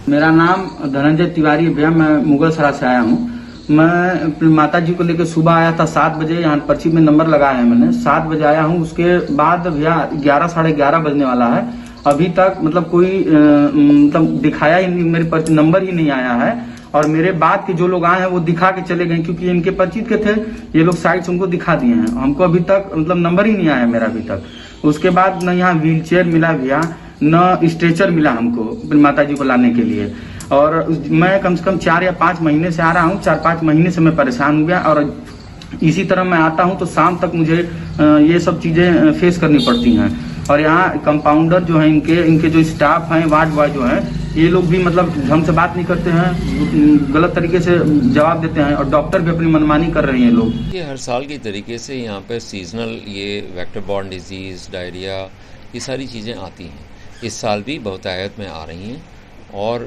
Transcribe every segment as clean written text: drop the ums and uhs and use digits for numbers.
मेरा नाम धनंजय तिवारी है भैया। मैं मुगल सराय से आया हूँ। मैं अपनी माता जी को लेकर सुबह आया था 7 बजे। यहाँ पर्ची में नंबर लगाया है मैंने। 7 बजे आया हूँ। उसके बाद भैया 11 साढ़े 11 बजने वाला है। अभी तक मतलब कोई मतलब दिखाया ही नहीं, मेरे पर्ची नंबर ही नहीं आया है। और मेरे बाद के जो लोग आए हैं वो दिखा के चले गए, क्योंकि इनके परिचित के थे। ये लोग साइड से उनको दिखा दिए हैं। हमको अभी तक मतलब नंबर ही नहीं आया मेरा अभी तक। उसके बाद न यहाँ व्हील चेयर मिला भैया, न स्ट्रेचर मिला हमको अपनी माता जी को लाने के लिए। और मैं कम से कम 4 या 5 महीने से आ रहा हूँ। 4-5 महीने से मैं परेशान हो गया। और इसी तरह मैं आता हूँ तो शाम तक मुझे ये सब चीजें फेस करनी पड़ती हैं। और यहाँ कंपाउंडर जो है, इनके जो स्टाफ हैं, वार्ड बॉय जो है, ये लोग भी मतलब ढंग से बात नहीं करते हैं, गलत तरीके से जवाब देते हैं। और डॉक्टर भी अपनी मनमानी कर रहे हैं लोग। ये हर साल की तरीके से यहाँ पे सीजनल ये वेक्टर बॉर्न डिजीज़, डायरिया, ये सारी चीज़ें आती हैं। इस साल भी बहुतायत में आ रही हैं। और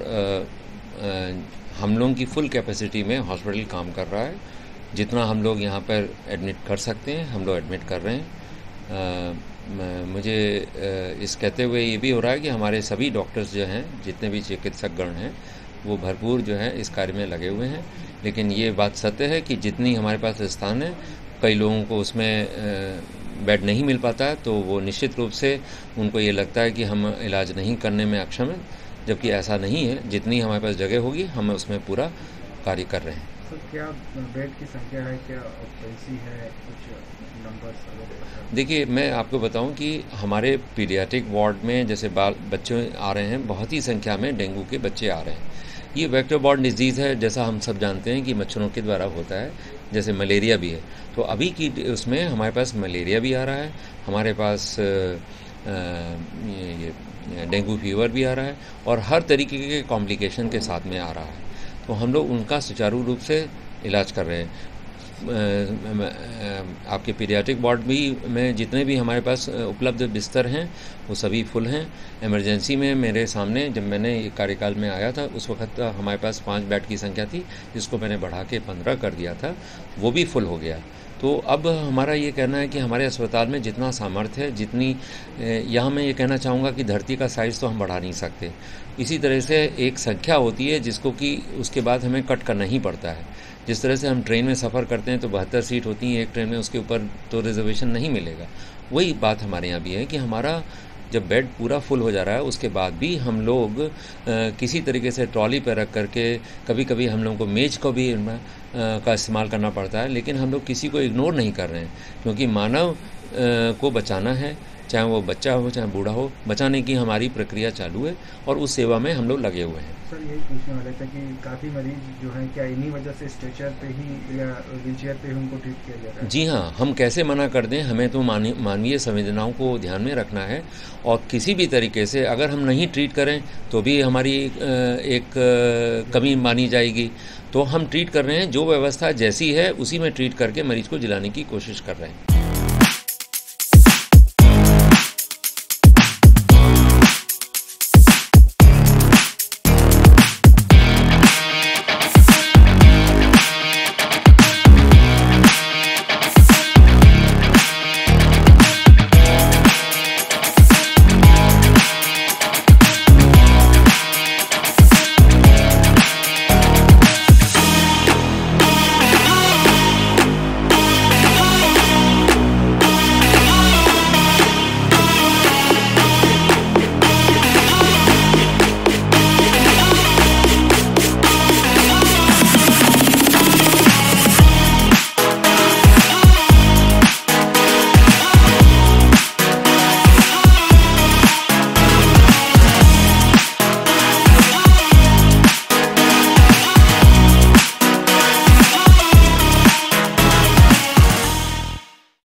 हम लोगों की फुल कैपेसिटी में हॉस्पिटल काम कर रहा है। जितना हम लोग यहाँ पर एडमिट कर सकते हैं हम लोग एडमिट कर रहे हैं। मुझे इस कहते हुए ये भी हो रहा है कि हमारे सभी डॉक्टर्स जो हैं, जितने भी चिकित्सक गण हैं, वो भरपूर जो है इस कार्य में लगे हुए हैं। लेकिन ये बात सत्य है कि जितनी हमारे पास स्थान है, कई लोगों को उसमें बेड नहीं मिल पाता है, तो वो निश्चित रूप से उनको ये लगता है कि हम इलाज नहीं करने में अक्षम हैं, जबकि ऐसा नहीं है। जितनी हमारे पास जगह होगी हम उसमें पूरा कार्य कर रहे हैं। सर, क्या बेड की संख्या है, क्या वैकेंसी है, कुछ नंबर्स? देखिए, मैं आपको बताऊं कि हमारे पीडियाट्रिक वार्ड में जैसे बच्चे आ रहे हैं, बहुत ही संख्या में डेंगू के बच्चे आ रहे हैं। ये वेक्टर बॉर्न डिजीज़ है, जैसा हम सब जानते हैं कि मच्छरों के द्वारा होता है, जैसे मलेरिया भी है। तो अभी की उसमें हमारे पास मलेरिया भी आ रहा है, हमारे पास ये डेंगू फीवर भी आ रहा है, और हर तरीके के कॉम्प्लिकेशन के साथ में आ रहा है। तो हम लोग उनका सुचारू रूप से इलाज कर रहे हैं। आपके पीडियाट्रिक वार्ड भी में जितने भी हमारे पास उपलब्ध बिस्तर हैं वो सभी फुल हैं। इमरजेंसी में मेरे सामने जब मैंने कार्यकाल में आया था उस वक्त हमारे पास 5 बेड की संख्या थी, जिसको मैंने बढ़ा के 15 कर दिया था, वो भी फुल हो गया। तो अब हमारा ये कहना है कि हमारे अस्पताल में जितना सामर्थ्य है, जितनी यहाँ मैं ये कहना चाहूँगा कि धरती का साइज़ तो हम बढ़ा नहीं सकते। इसी तरह से एक संख्या होती है जिसको कि उसके बाद हमें कट करना ही पड़ता है। जिस तरह से हम ट्रेन में सफ़र करते हैं तो 72 सीट होती हैं एक ट्रेन में, उसके ऊपर तो रिजर्वेशन नहीं मिलेगा। वही बात हमारे यहाँ भी है कि हमारा जब बेड पूरा फुल हो जा रहा है उसके बाद भी हम लोग किसी तरीके से ट्रॉली पर रख करके, कभी कभी हम लोगों को मेज को भी का इस्तेमाल करना पड़ता है, लेकिन हम लोग किसी को इग्नोर नहीं कर रहे हैं, क्योंकि मानव को बचाना है, चाहे वो बच्चा हो चाहे बूढ़ा हो, बचाने की हमारी प्रक्रिया चालू है और उस सेवा में हम लोग लगे हुए हैं। सर, यही पूछने वाले थे कि काफ़ी मरीज जो हैं, क्या इन्हीं वजह से स्ट्रेचर पे ही या व्हीलचेयर पे ही उनको ट्रीट किया जा रहा है? जी हाँ, हम कैसे मना कर दें, हमें तो मानवीय संवेदनाओं को ध्यान में रखना है। और किसी भी तरीके से अगर हम नहीं ट्रीट करें तो भी हमारी एक कमी मानी जाएगी। तो हम ट्रीट कर रहे हैं, जो व्यवस्था जैसी है उसी में ट्रीट करके मरीज को जिलाने की कोशिश कर रहे हैं।